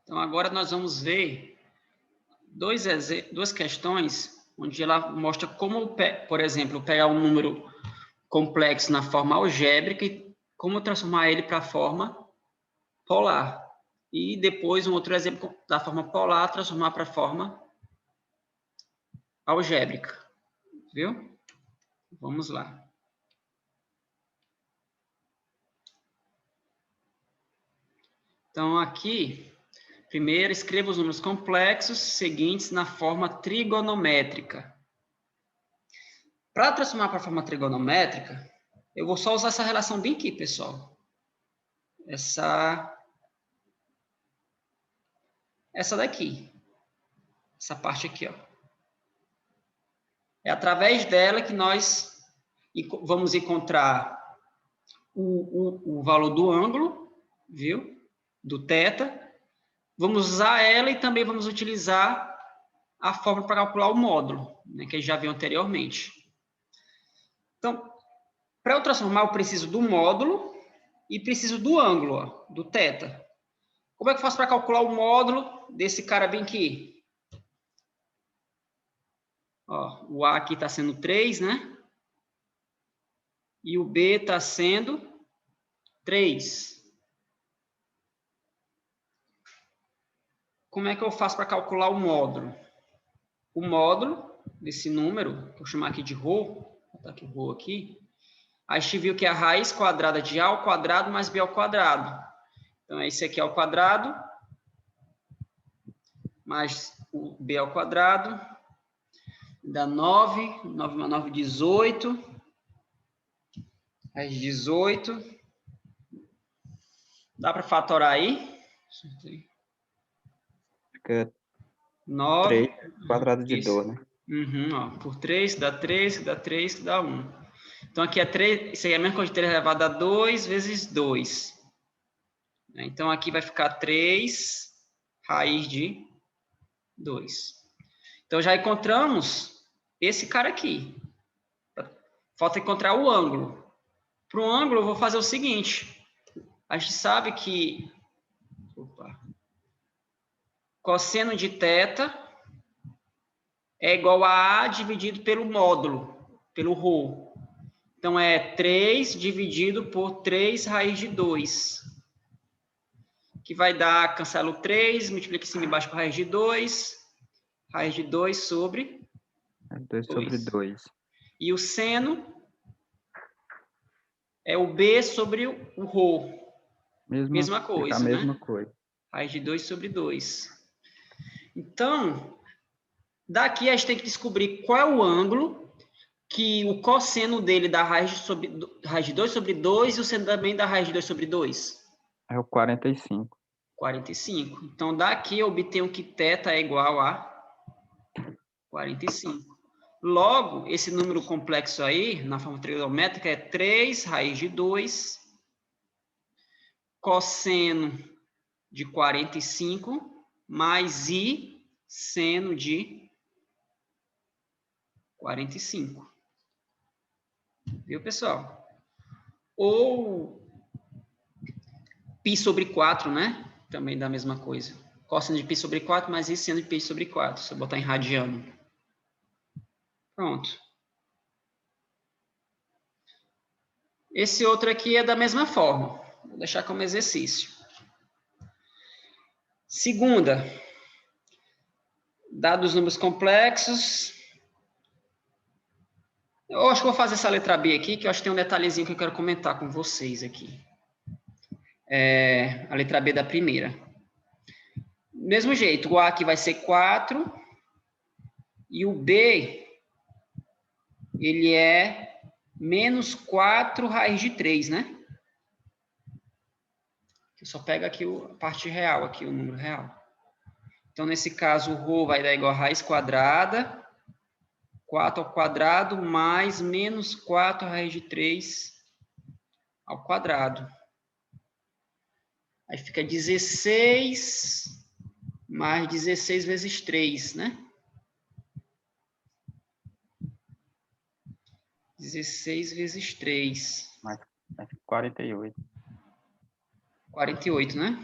Então, agora nós vamos ver duas questões onde ela mostra como, por exemplo, pegar um número complexo na forma algébrica e como transformar ele para a forma polar. E depois, um outro exemplo da forma polar, transformar para a forma algébrica. Viu? Vamos lá. Então, aqui, primeiro, escreva os números complexos seguintes na forma trigonométrica. Para transformar para a forma trigonométrica, eu vou só usar essa relação bem aqui, pessoal. Essa daqui. Essa parte aqui, ó. É através dela que nós vamos encontrar o valor do ângulo, viu? Do θ. Vamos usar ela e também vamos utilizar a fórmula para calcular o módulo, né, que já viu anteriormente. Então, para eu transformar, eu preciso do módulo e preciso do ângulo, ó, do θ. Como é que eu faço para calcular o módulo desse cara bem aqui? Ó, o A aqui está sendo 3, né? E o B está sendo 3. Como é que eu faço para calcular o módulo? O módulo desse número, vou chamar aqui de ρ, vou botar aqui ρ aqui. A gente viu que é a raiz quadrada de A ao quadrado mais B ao quadrado. Então, esse aqui é ao quadrado, mais o B ao quadrado, dá 9, 9 mais 9, 18, mais 18. Dá para fatorar aí? Fica 9. 3 quadrado de 2, né? Uhum, ó, por 3, dá 3, dá 3, dá 1. Então, aqui é 3, isso aí é a mesma coisa de 3 elevado a 2 vezes 2. Então, aqui vai ficar 3 raiz de 2. Então, já encontramos esse cara aqui. Falta encontrar o ângulo. Para o ângulo, eu vou fazer o seguinte. A gente sabe que cosseno de θ é igual a A dividido pelo módulo, pelo ρ. Então, é 3 dividido por 3 raiz de 2. Que vai dar, cancela o 3, multiplica em cima e embaixo por raiz de 2. Raiz de 2 sobre 2 sobre 2. E o seno é o B sobre o ρ. Mesma coisa, a mesma né? coisa. Raiz de 2 sobre 2. Então, daqui a gente tem que descobrir qual é o ângulo que o cosseno dele dá raiz de 2 sobre 2 e o seno também dá raiz de 2 sobre 2. É o 45. 45. Então, daqui eu obtenho que θ é igual a 45. Logo, esse número complexo aí, na forma trigonométrica, é 3 raiz de 2 cosseno de 45 mais I seno de 45. Viu, pessoal? Ou π sobre 4, né? Também dá a mesma coisa. Cosseno de π sobre 4 mais I seno de π sobre 4. Se eu botar em radiano. Pronto. Esse outro aqui é da mesma forma. Vou deixar como exercício. Segunda. Dados números complexos. Eu acho que vou fazer essa letra B aqui, que eu acho que tem um detalhezinho que eu quero comentar com vocês aqui. A letra B da primeira. Mesmo jeito, o A aqui vai ser 4. E o B, ele é menos 4 raiz de 3, né? Eu só pego aqui a parte real, aqui o número real. Então, nesse caso, o ρ vai dar igual a raiz quadrada, 4 ao quadrado, mais menos 4 raiz de 3 ao quadrado. Aí fica 16 mais 16 vezes 3, né? 16 vezes 3. Mais 48. 48, né?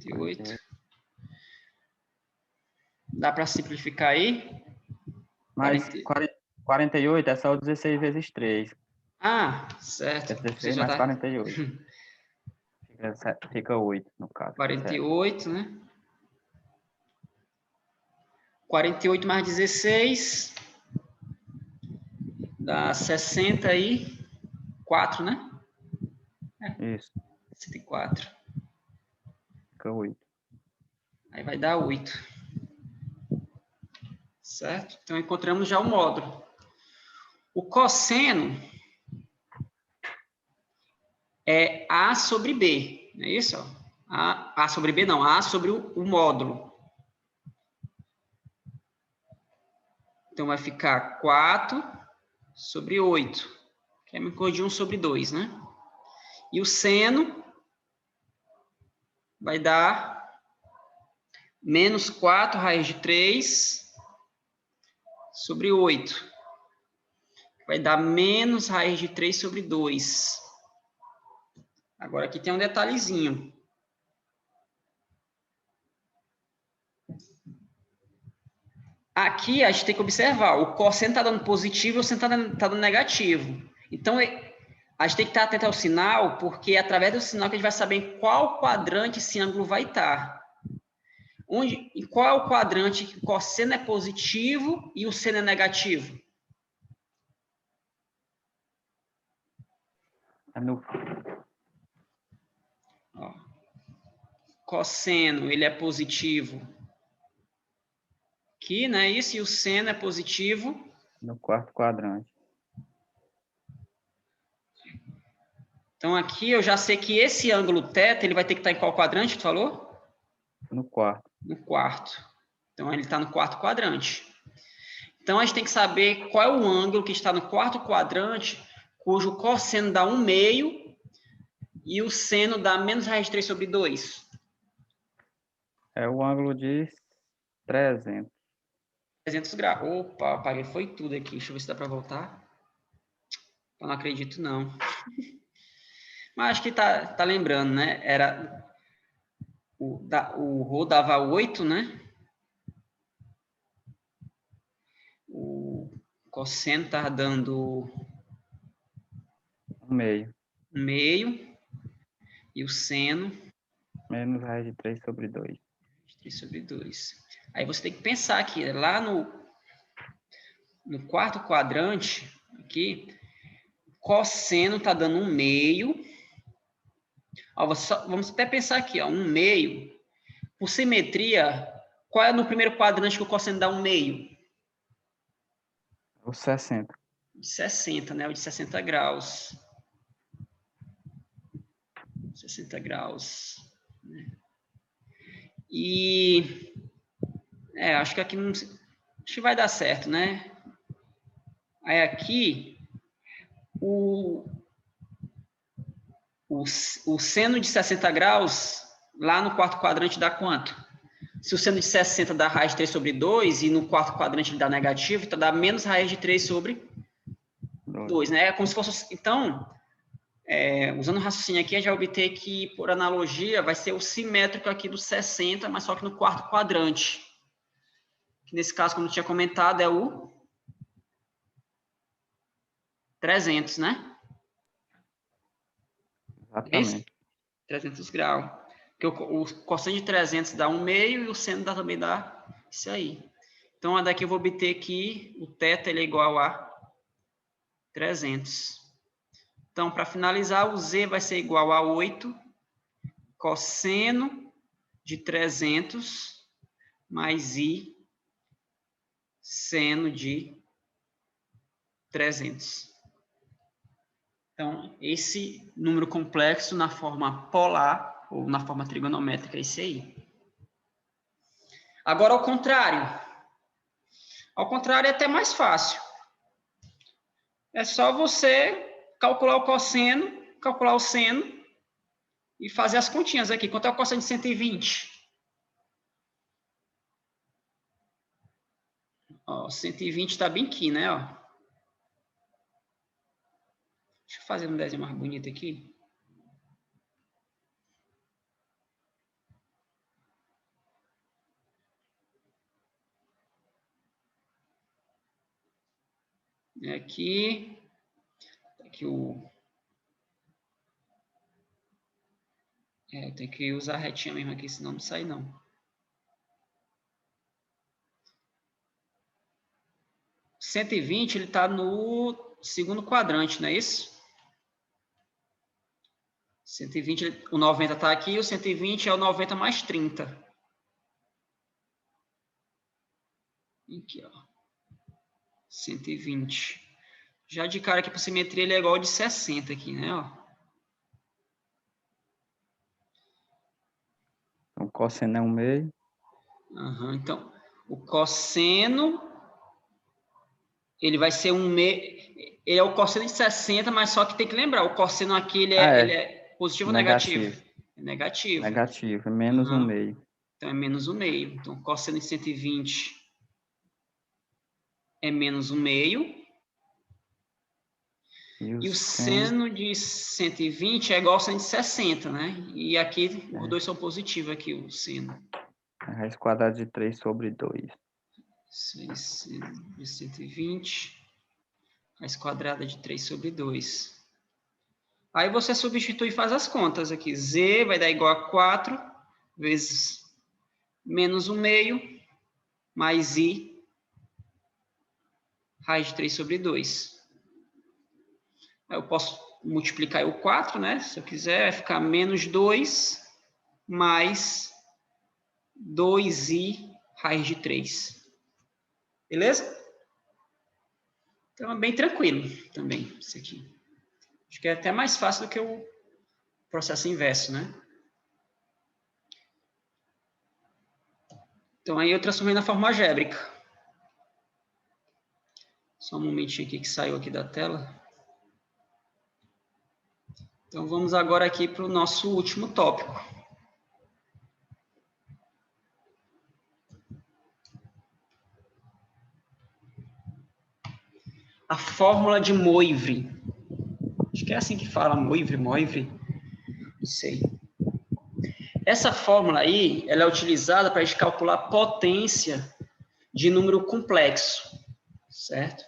48. Dá para simplificar aí? Mas 48 é só o 16 vezes 3. Ah, certo. É Você 16 já mais tá... 48. Fica 8, no caso. 48, né? 48 mais 16 dá 64, né? Isso, 64. fica 8. Aí vai dar 8. Certo? Então, encontramos já o módulo. O cosseno é A sobre B, não é isso? A sobre B não, A sobre o módulo. Então, vai ficar 4 sobre 8, que é a de 1 sobre 2, né? E o seno vai dar menos 4 raiz de 3 sobre 8. Vai dar menos raiz de 3 sobre 2. Agora, aqui tem um detalhezinho. Aqui, a gente tem que observar, o cosseno está dando positivo e o seno está dando negativo. Então, a gente tem que estar atento ao sinal, porque é através do sinal que a gente vai saber em qual quadrante esse ângulo vai estar. Em qual é o quadrante que o cosseno é positivo e o seno é negativo? Ó, cosseno, ele é positivo aqui, né? Isso, e o seno é positivo No quarto quadrante. Então, aqui eu já sei que esse ângulo θ, ele vai ter que estar em qual quadrante, tu falou? No quarto. No quarto. Então, ele está no quarto quadrante. Então, a gente tem que saber qual é o ângulo que está no quarto quadrante, cujo cosseno dá 1/2 e o seno dá menos raiz de 3 sobre 2. É o ângulo de 300. 300 graus. Opa, apaguei, foi tudo aqui. Deixa eu ver se dá para voltar. Eu não acredito, não. Mas acho que tá lembrando, né? Era o Rho dava 8, né? O cosseno está dando 1/2. 1/2 e o seno Menos raiz de 3 sobre 2. 3 sobre 2. Aí você tem que pensar aqui, lá no quarto quadrante, aqui, cosseno está dando 1/2. Ó, vamos até pensar aqui, ó, 1/2. Por simetria, qual é no primeiro quadrante que o cosseno dá 1/2? O 60. De 60, né? O de 60 graus. 60 graus. E acho que aqui não, acho que vai dar certo, né? Aí aqui o seno de 60 graus lá no quarto quadrante dá quanto? Se o seno de 60 dá raiz de 3 sobre 2 e no quarto quadrante ele dá negativo, então dá menos raiz de 3 sobre 2, né? É como se fosse... Então, usando o raciocínio aqui, a gente vai obter que, por analogia, vai ser o simétrico aqui do 60, mas só que no quarto quadrante. Que nesse caso, como eu tinha comentado, é o 300, né? Exatamente. 300 graus. Porque o cosseno de 300 dá 1/2 e o seno também dá isso aí. Então, daqui eu vou obter que o θ ele é igual a 300. Então, para finalizar, o Z vai ser igual a 8 cosseno de 300 mais I seno de 300. Então, esse número complexo na forma polar ou na forma trigonométrica é esse aí. Agora, ao contrário. Ao contrário, é até mais fácil. É só você calcular o cosseno, calcular o seno e fazer as continhas aqui. Quanto é o cosseno de 120? Ó, 120 está bem aqui, né? Ó. Deixa eu fazer um desenho mais bonito aqui. Aqui o... eu tenho que usar a retinha mesmo aqui, senão não sai não. O 120, ele está no segundo quadrante, não é isso? 120, o 90 está aqui, o 120 é o 90 mais 30. Aqui, ó. 120. Já de cara aqui para simetria, ele é igual de 60 aqui, né? Ó. O cosseno é 1 meio. Uhum, então, o cosseno, ele vai ser 1 meio. Ele é o cosseno de 60, mas só que tem que lembrar, o cosseno aqui, ele é positivo ou negativo? É negativo. Negativo, é menos 1 meio. Então, é menos 1 meio. Então, o cosseno de 120 é menos 1 meio. E o seno de 120 é igual ao seno de 60, né? E aqui, os dois são positivos aqui, o seno. A raiz quadrada de 3 sobre 2. Seno de 120, raiz quadrada de 3 sobre 2. Aí você substitui e faz as contas aqui. Z vai dar igual a 4 vezes menos 1 meio, mais I, raiz de 3 sobre 2. Aí eu posso multiplicar o 4, né? Se eu quiser, vai ficar menos 2 mais 2i raiz de 3. Beleza? Então, é bem tranquilo também, isso aqui. Acho que é até mais fácil do que o processo inverso, né? Então, aí eu transformei na forma algébrica. Só um momentinho aqui que saiu aqui da tela. Então, vamos agora aqui para o nosso último tópico. A fórmula de Moivre. Acho que é assim que fala, Moivre. Não sei. Essa fórmula aí, ela é utilizada para a gente calcular a potência de número complexo, certo?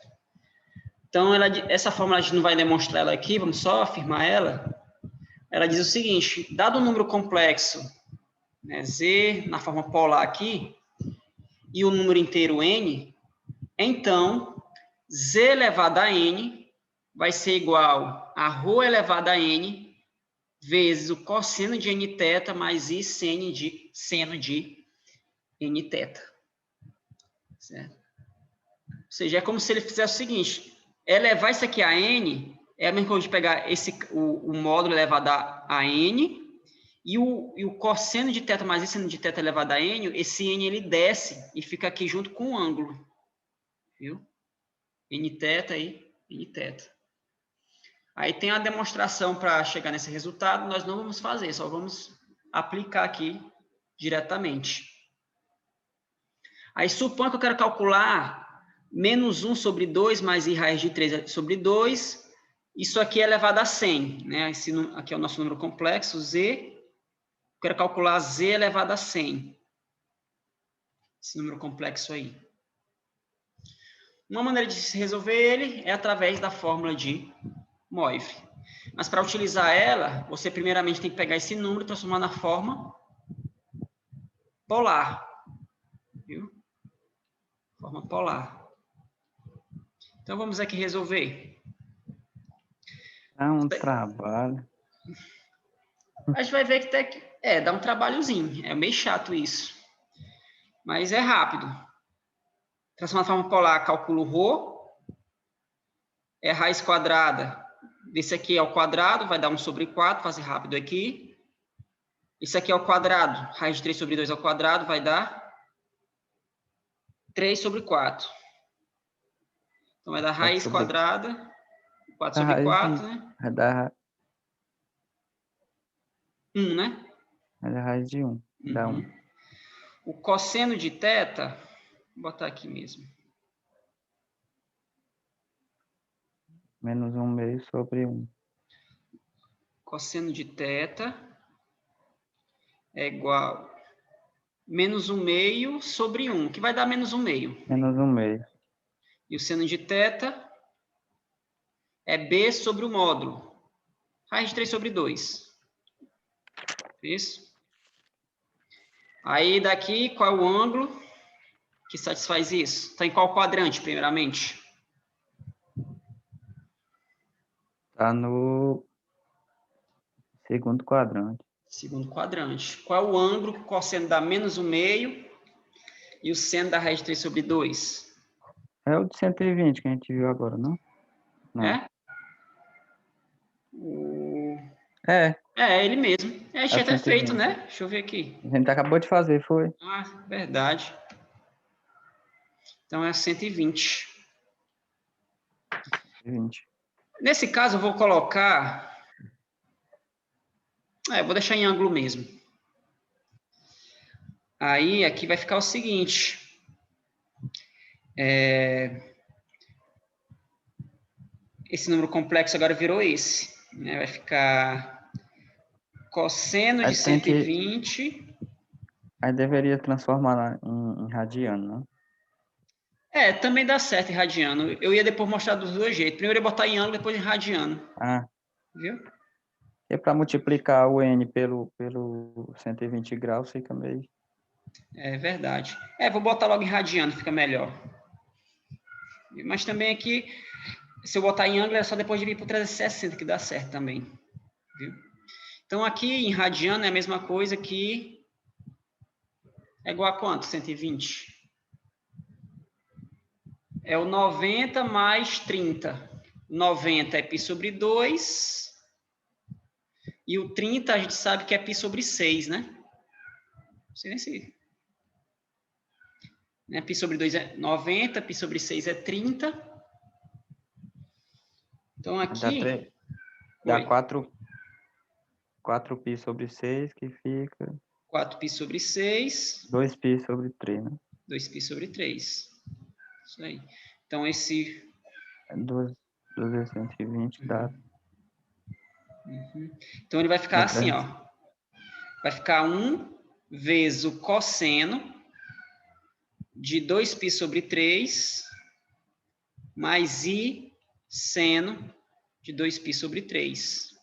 Então, essa fórmula a gente não vai demonstrar ela aqui, vamos só afirmar ela. Ela diz o seguinte, dado um número complexo, né, Z na forma polar aqui, e o número inteiro N, então, Z elevado a N vai ser igual a ρ elevado a N vezes o cosseno de N θ mais I seno de N θ. Certo? Ou seja, é como se ele fizesse o seguinte, elevar isso aqui a N, é a mesma coisa de pegar o módulo elevado a N, e o cosseno de θ mais I seno de θ elevado a N, esse N ele desce e fica aqui junto com o ângulo. Viu? N θ e N θ. Aí tem a demonstração para chegar nesse resultado, nós não vamos fazer, só vamos aplicar aqui diretamente. Aí suponha que eu quero calcular menos 1 sobre 2 mais I raiz de 3 sobre 2, isso aqui é elevado a 100, né? Aqui é o nosso número complexo, Z, eu quero calcular Z elevado a 100. Esse número complexo aí. Uma maneira de se resolver ele é através da fórmula de Moivre. Mas para utilizar ela, você primeiramente tem que pegar esse número e transformar na forma polar. Viu? Forma polar. Então vamos aqui resolver. Dá um trabalho. A gente vai ver que dá um trabalhozinho. É meio chato isso. Mas é rápido. Transformar na forma polar, calculo ρ. É raiz quadrada. Desse aqui ao quadrado, vai dar 1 sobre 4, fazer rápido aqui. Isso aqui ao quadrado, raiz de 3 sobre 2 ao quadrado, vai dar 3 sobre 4. Então, vai dar raiz quadrada, 4 sobre 4, né? Vai dar 1, né? Vai dar raiz de 1, dá 1. O cosseno de θ, vou botar aqui mesmo. Menos 1 meio sobre 1. Cosseno de θ é igual a menos 1 meio sobre 1, que vai dar menos 1 meio. Menos 1 meio. E o seno de θ é B sobre o módulo. Raiz de 3 sobre 2. Isso. Aí, daqui, qual é o ângulo que satisfaz isso? Está em qual quadrante, primeiramente? Está no segundo quadrante. Segundo quadrante. Qual é o ângulo que o cosseno dá menos o meio e o seno da raiz de 3 sobre 2? É o de 120 que a gente viu agora, não? Não. É? É É ele mesmo. É, o já tá feito, 120. né? Deixa eu ver aqui. A gente acabou de fazer, foi? Ah, verdade. Então é 120. 120. Nesse caso, eu vou colocar... eu vou deixar em ângulo mesmo. Aí, aqui vai ficar o seguinte. Esse número complexo agora virou esse. Né? Vai ficar cosseno de Aí tem que... 120... Aí deveria transformar em radiano, não? Também dá certo em radiano. Eu ia depois mostrar dos dois jeitos. Primeiro eu ia botar em ângulo, depois em radiano. Ah, Viu? e para multiplicar o N pelo 120 graus fica meio... É verdade. Vou botar logo em radiano, fica melhor. Mas também aqui, se eu botar em ângulo, é só depois de vir para o 360 que dá certo também. Viu? Então, aqui em radiano é a mesma coisa que... É igual a quanto? 120? É o 90 mais 30. 90 é π sobre 2. E o 30 a gente sabe que é π sobre 6, né? Não sei nem se... Né? Π sobre 2 é 90, π sobre 6 é 30. Então, aqui... Dá 4 π sobre 6, que fica... 4π sobre 6. 2π sobre 3, né? 2π sobre 3. Isso aí. Então, esse... 2 vezes 120 dá... Então, ele vai ficar assim, ó. Vai ficar 1 vezes o cosseno de 2π sobre 3 mais i seno de 2π sobre 3.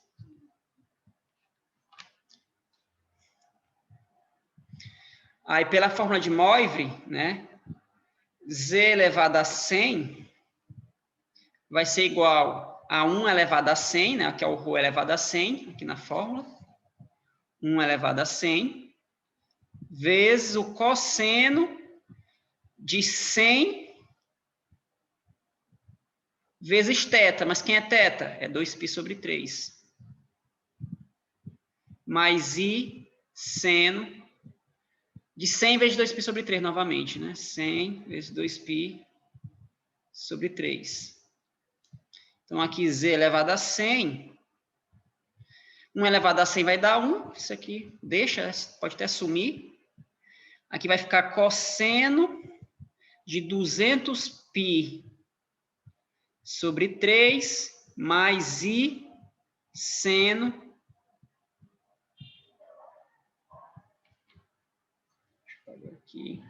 Aí, pela fórmula de Moivre, né? Z elevado a 100 vai ser igual a 1 elevado a 100, né? Que é o ρ elevado a 100, aqui na fórmula. 1 elevado a 100, vezes o cosseno de 100 vezes θ. Mas quem é θ? É 2π sobre 3. Mais i seno de 100 vezes 2π sobre 3 novamente, né? 100 vezes 2π sobre 3. Então, aqui z elevado a 100. 1 elevado a 100 vai dar 1. Isso aqui deixa, pode até sumir. Aqui vai ficar cosseno de 200π sobre 3 mais i seno aqui,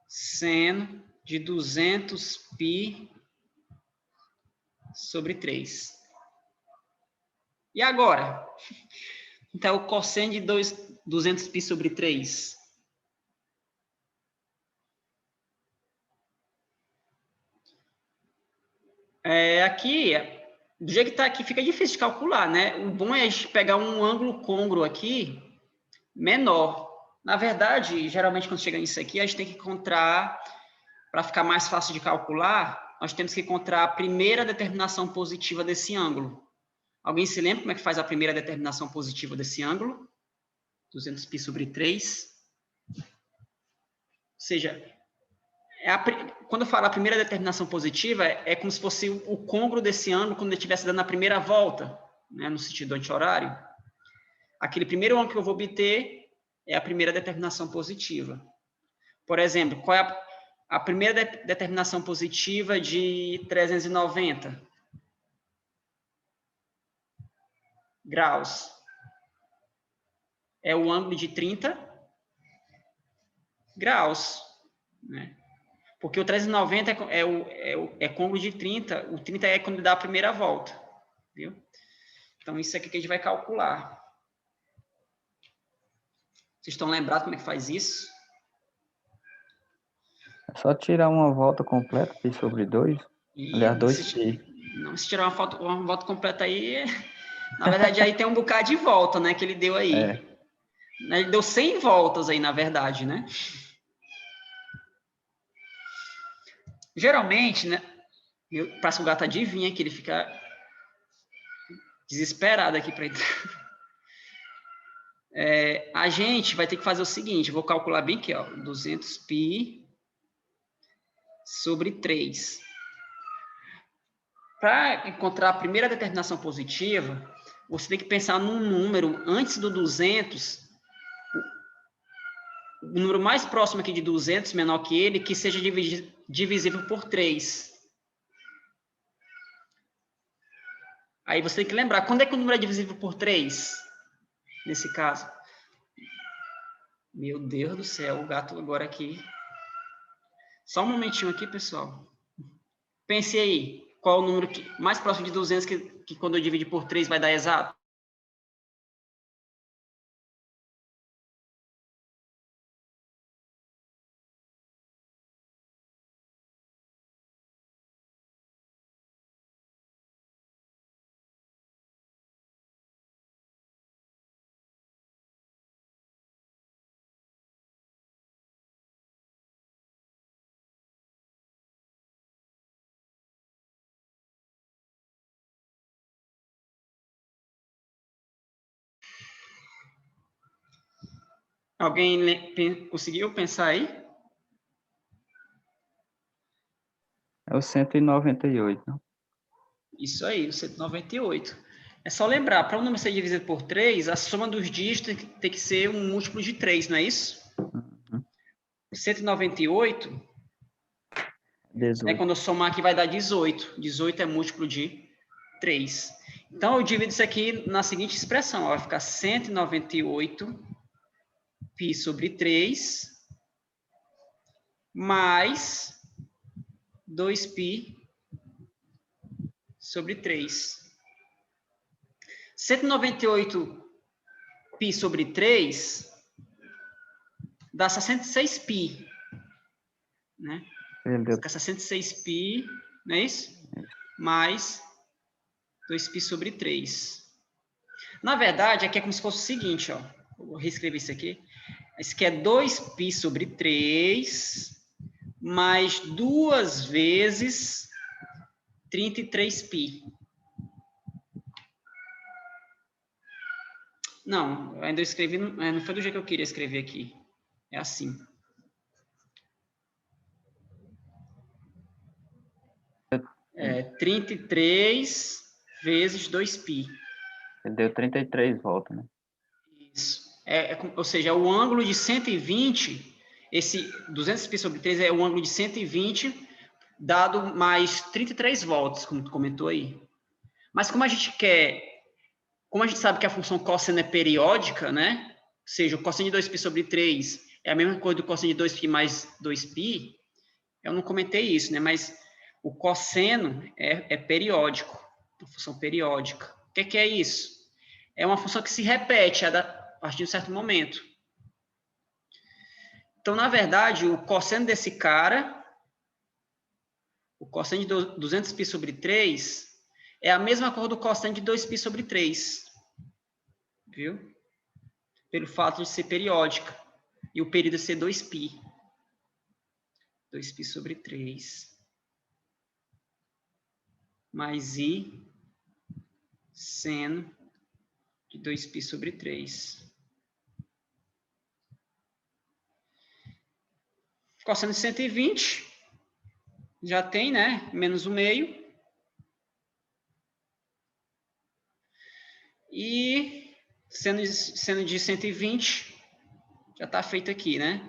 seno de 200π sobre 3. E agora? Então, o cosseno de 200π sobre 3. Aqui, do jeito que está aqui, fica difícil de calcular, né? O bom é a gente pegar um ângulo côngruo aqui, menor. Na verdade, geralmente, quando chega nisso aqui, a gente tem que encontrar, para ficar mais fácil de calcular, nós temos que encontrar a primeira determinação positiva desse ângulo. Alguém se lembra como é que faz a primeira determinação positiva desse ângulo? 200π sobre 3. Ou seja, quando eu falo a primeira determinação positiva, é como se fosse o côngruo desse ângulo quando ele estivesse dando a primeira volta, né, no sentido anti-horário. Aquele primeiro ângulo que eu vou obter é a primeira determinação positiva. Por exemplo, qual é a primeira determinação positiva de 390 graus? É o ângulo de 30 graus, né? Porque o 390 é côncavo de 30, o 30 é quando dá a primeira volta, viu? Então, isso aqui que a gente vai calcular. Vocês estão lembrados como é que faz isso? É só tirar uma volta completa, pi sobre 2. Aliás, 2π. Não, se tirar uma volta completa aí, na verdade, aí tem um bocado de volta, né, que ele deu aí. É. Ele deu 100 voltas aí, na verdade, né? Geralmente, né, parece que o gato adivinha que ele fica desesperado aqui para entrar. A gente vai ter que fazer o seguinte, vou calcular bem aqui, ó, 200π sobre 3. Para encontrar a primeira determinação positiva, você tem que pensar num número antes do 200, o número mais próximo aqui de 200, menor que ele, que seja divisível por 3. Aí você tem que lembrar, quando é que o número é divisível por 3? Nesse caso. Meu Deus do céu, o gato agora aqui. Só um momentinho aqui, pessoal. Pense aí, qual o número mais próximo de 200 que quando eu dividir por 3 vai dar exato? Alguém conseguiu pensar aí? É o 198, não? Isso aí, o 198. É só lembrar, para o número ser dividido por 3, a soma dos dígitos tem que ser um múltiplo de 3, não é isso? Uhum. 198 18. é quando eu somar aqui vai dar 18. 18 é múltiplo de 3. Então, eu divido isso aqui na seguinte expressão. Ó, vai ficar 198 π sobre 3 mais 2π sobre 3. 198 π sobre 3 dá 66π, né? Fica 66π, não é isso? Mais 2π sobre 3. Na verdade, aqui é como se fosse o seguinte, ó. Vou reescrever isso aqui. Isso aqui é 2π sobre 3 mais 2 vezes 33π. Não, ainda eu escrevi, não foi do jeito que eu queria escrever aqui. É assim. É 33 vezes 2π. Ele deu 33 voltas, né? Isso. Ou seja, é o ângulo de 120, esse 200π sobre 3 é o ângulo de 120, dado mais 33 volts, como tu comentou aí. Mas como a gente sabe que a função cosseno é periódica, né? Ou seja, o cosseno de 2π sobre 3 é a mesma coisa do cosseno de 2π mais 2π, eu não comentei isso, né? Mas o cosseno é periódico, uma função periódica. O que é isso? É uma função que se repete a partir de um certo momento. Então, na verdade, o cosseno desse cara, o cosseno de 200π sobre 3, é a mesma cor do cosseno de 2π sobre 3. Viu? Pelo fato de ser periódica. E o período ser 2π. 2π sobre 3. Mais I seno de 2π sobre 3. Cosseno de 120. Já tem, né? Menos o meio. E seno de 120 já está feito aqui, né?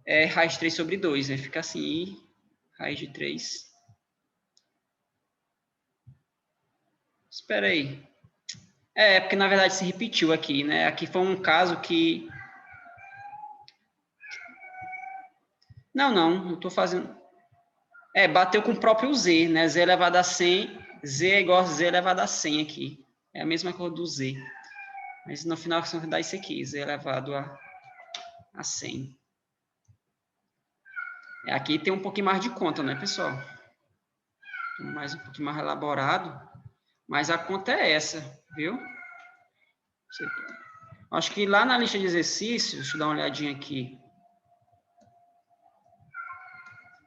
É raiz de 3 sobre 2, né? Fica assim, I, raiz de 3. Espera aí. Porque na verdade se repetiu aqui, né? Aqui foi um caso que... Não estou fazendo... bateu com o próprio Z, né? Z elevado a 100, Z é igual a Z elevado a 100 aqui. É a mesma coisa do Z. Mas no final você vai dar isso aqui, Z elevado a 100. Aqui tem um pouquinho mais de conta, né, pessoal? Um pouquinho mais elaborado. Mas a conta é essa, viu? Acho que lá na lista de exercícios, deixa eu dar uma olhadinha aqui.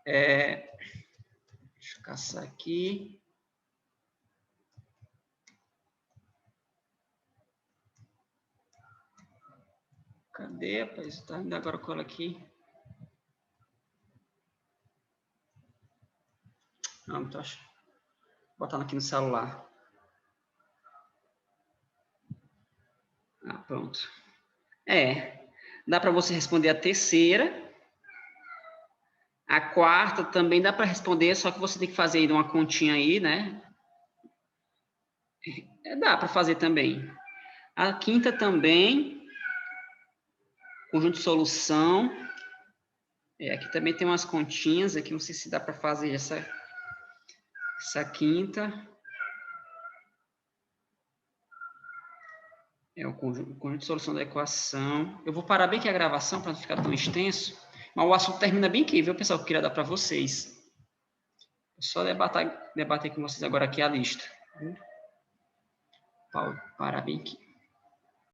Deixa eu caçar aqui. Cadê, rapaz? Tá indo agora com ela aqui. Não tô achando. Vou botar aqui no celular. Pronto. Dá para você responder a terceira. A quarta também dá para responder, só que você tem que fazer aí uma continha aí, né? Dá para fazer também. A quinta também. Conjunto de solução. Aqui também tem umas continhas. Aqui não sei se dá para fazer essa quinta. O conjunto de solução da equação. Eu vou parar bem aqui a gravação para não ficar tão extenso. Mas o assunto termina bem aqui, viu, pessoal? Que eu queria dar para vocês. Vou só debater com vocês agora aqui a lista. Parar bem aqui.